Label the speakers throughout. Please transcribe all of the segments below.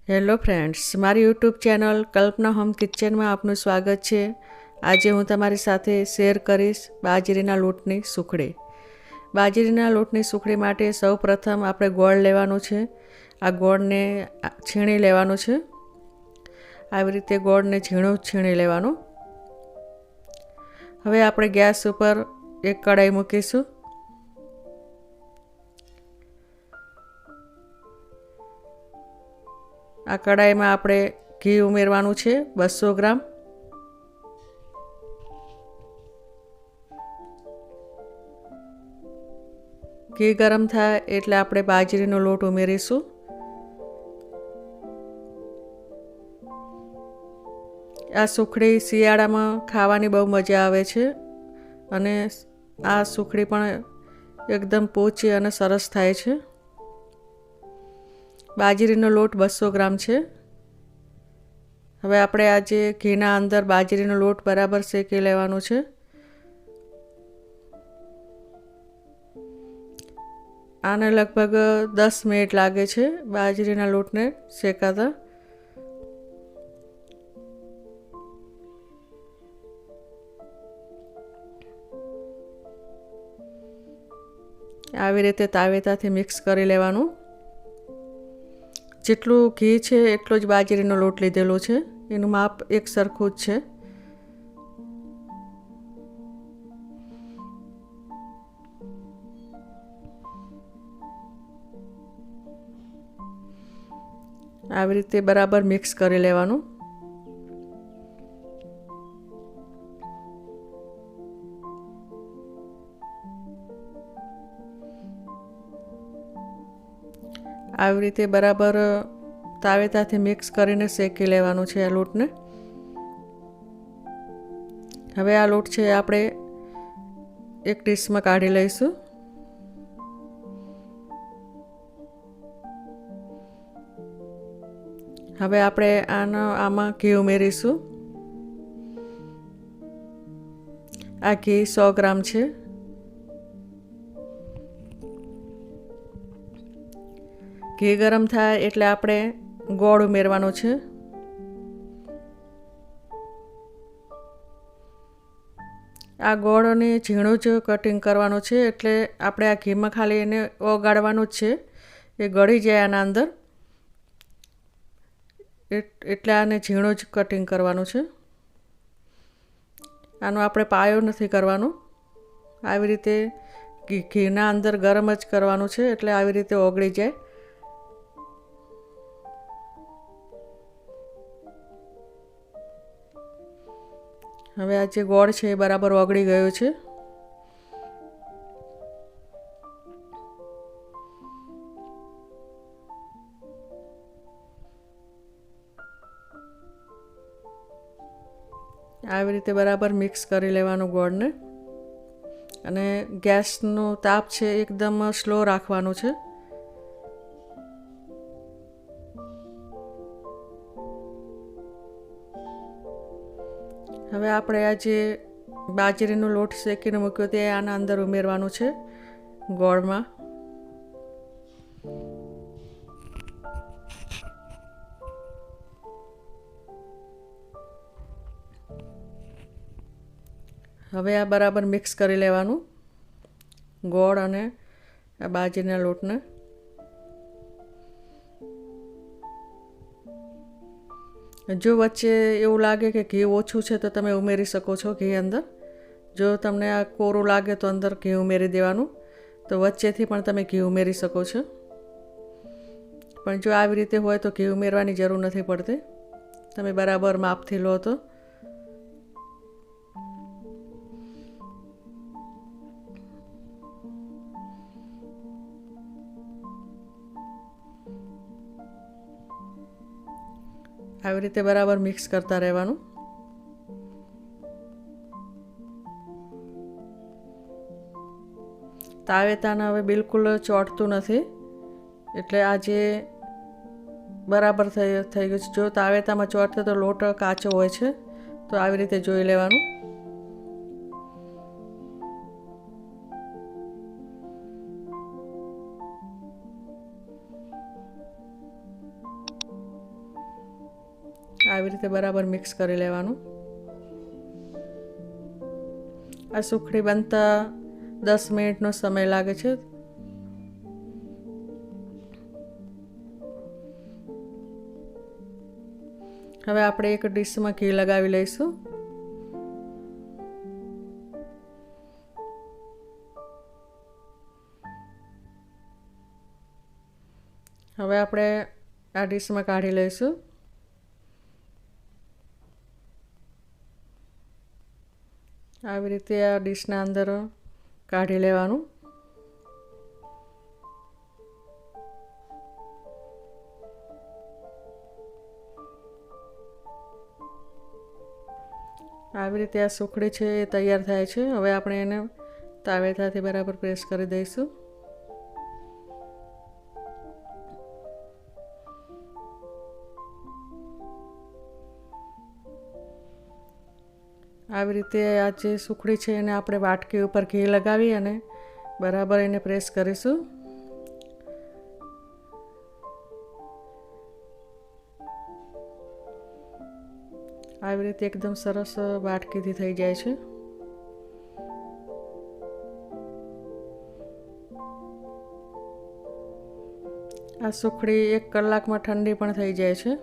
Speaker 1: Hello friends, મારી YouTube channel કલ્પના home કિચનમાં આપનું સ્વાગત છે। આજે હું તમારી સાથે શેર કરીશ બાજરીના લોટની સુખડી। બાજરીના લોટની સુખડી માટે સૌપ્રથમ આપણે ગોળ લેવાનો છે। આ ગોળને છીણી લેવાનો છે। આવી રીતે ગોળને ઝીણો છીણી લેવાનો। હવે આપણે ગેસ ઉપર એક કઢાઈ મૂકીશું। આ કઢાઈમાં આપણે ઘી ઉમેરવાનું છે 200 ગ્રામ। ઘી ગરમ થાય એટલે આપણે બાજરીનો લોટ ઉમેરીશું। આ સુખડી શિયાળામાં ખાવાની બહુ મજા આવે છે અને આ સુખડી પણ એકદમ પોચી અને સરસ થાય છે। બાજરીનો લોટ 200 ગ્રામ છે। હવે આપણે આજે ઘીના અંદર બાજરીનો લોટ બરાબર શેકી લેવાનો છે। આને લગભગ 10 મિનિટ લાગે છે બાજરીના લોટને શેકાતા। આવી રીતે તાવેતાથી મિક્સ કરી લેવાનું। જેટલું ઘી છે એટલો જ બાજરીનો લોટ લીધેલો છે, એનું માપ એક સરખું જ છે। આવી રીતે બરાબર મિક્સ કરી લેવાનું। આવી રીતે બરાબર તાવેતાથી મિક્સ કરીને શેકી લેવાનું છે આ લોટને। હવે આ લોટ છે આપણે એક ડીશમાં કાઢી લઈશું। હવે આપણે આમાં ઘી ઉમેરીશું। આ ઘી 100 ગ્રામ છે। ઘી ગરમ થાય એટલે આપણે ગોળ ઉમેરવાનો છે। આ ગોળને ઝીણું જ કટિંગ કરવાનો છે, એટલે આપણે આ ઘીમાં ખાલી એને ઓગાળવાનું જ છે, એ ગળી જાય આના અંદર, એટલે આને ઝીણું જ કટિંગ કરવાનું છે। આનો આપણે પાયો નથી કરવાનો, આવી રીતે ઘીના અંદર ગરમ જ કરવાનું છે, એટલે આવી રીતે ઓગળી જાય। હવે આ જે ગોળ છે એ બરાબર ઓગળી ગયો છે। આવી રીતે બરાબર મિક્સ કરી લેવાનું ગોળને, અને ગેસનો તાપ છે એકદમ સ્લો રાખવાનો છે। હવે આપણે આ જે બાજરીનો લોટ શેકીને મૂક્યો તે આના અંદર ઉમેરવાનું છે ગોળમાં। હવે આ બરાબર મિક્સ કરી લેવાનું ગોળ અને આ બાજરીના લોટને। જો વચ્ચે એવું લાગે કે ઘી ઓછું છે તો તમે ઉમેરી શકો છો ઘી અંદર। જો તમને આ કોરું લાગે તો અંદર ઘી ઉમેરી દેવાનું, તો વચ્ચેથી પણ તમે ઘી ઉમેરી શકો છો। પણ જો આવી રીતે હોય તો ઘી ઉમેરવાની જરૂર નથી પડતી, તમે બરાબર માપથી લો તો। આવી રીતે બરાબર મિક્સ કરતા રહેવાનું। તાવેતાને હવે બિલકુલ ચોંટતું નથી, એટલે આ જે બરાબર થઈ ગયું છે। જો તાવેતામાં ચોંટે તો લોટ કાચો હોય છે, તો આવી રીતે જોઈ લેવાનું। આવી રીતે બરાબર મિક્સ કરી લેવાનું. આ સુખડી બનતા 10 મિનિટનો સમય લાગે છે. હવે આપણે એક ડીશમાં ઘી લગાવી લઈશું. હવે આપણે આ ડીશમાં કાઢી લઈશું. આવી રીતે આ ડીશના અંદર કાઢી લેવાનું. આવી રીતે આ સુખડી છે એ તૈયાર થાય છે. હવે આપણે એને તાવેથાથી બરાબર પ્રેસ કરી દઈશું. આવી રીતે આ જે સુખડી છે એને આપણે વાટકી ઉપર ઘી લગાવી અને બરાબર એને પ્રેસ કરીશું. આવી રીતે એકદમ સરસ વાટકીથી થઈ જાય છે. આ સુખડી 1 કલાકમાં ઠંડી પણ થઈ જાય છે.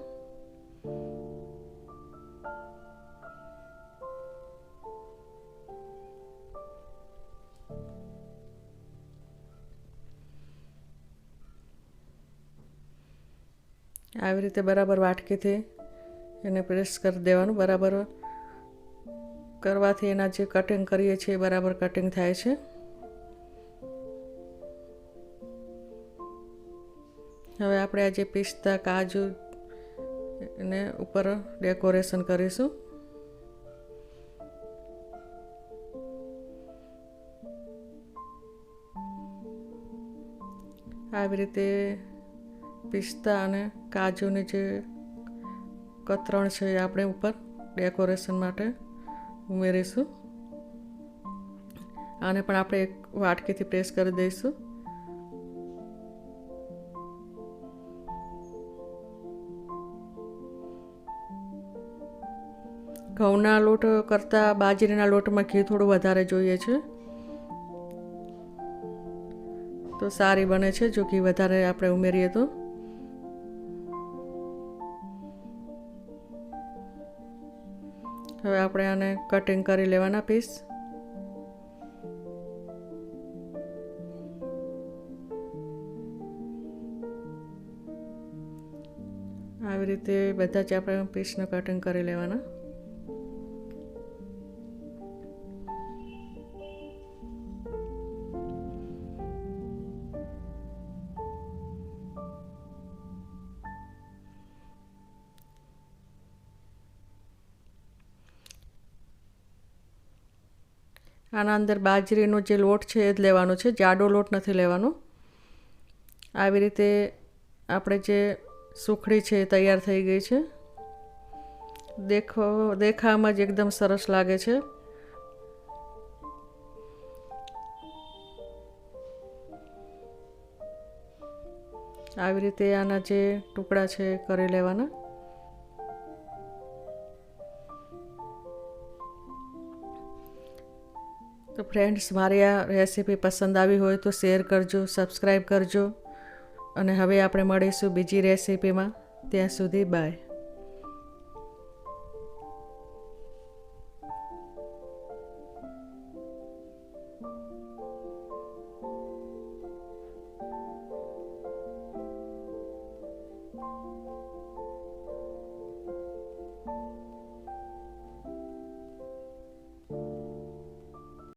Speaker 1: આવી રીતે બરાબર વાટકીથી એને પ્રેસ કરી દેવાનું. બરાબર કરવાથી એના જે કટિંગ કરીએ છીએ બરાબર કટિંગ થાય છે. હવે આપણે આ જે પિસ્તા કાજુ એને ઉપર ડેકોરેશન કરીશું. આવી રીતે પિસ્તા અને કાજુની જે કતરણ છે એ આપણે ઉપર ડેકોરેશન માટે ઉમેરીશું. આને પણ આપણે એક વાટકીથી પ્રેસ કરી દઈશું. ઘઉંના લોટ કરતાં બાજરીના લોટમાં ઘી થોડું વધારે જોઈએ છે, તો સારી બને છે જો ઘી વધારે આપણે ઉમેરીએ તો. હવે આપણે આને કટિંગ કરી લેવાના પીસ. આવી રીતે બધા જ આપણે પીસનું કટિંગ કરી લેવાના. આના અંદર બાજરીનો જે લોટ છે એ જ લેવાનો છે, જાડો લોટ નથી લેવાનો. આવી રીતે આપણે જે સુખડી છે એ તૈયાર થઈ ગઈ છે. દેખાવમાં જ એકદમ સરસ લાગે છે. આવી રીતે આના જે ટુકડા છે કરી લેવાના. તો ફ્રેન્ડ્સ, મારી આ રેસીપી પસંદ આવી હોય તો શેર કરજો, સબસ્ક્રાઈબ કરજો, અને હવે આપણે મળીશું બીજી રેસીપીમાં. ત્યાં સુધી બાય.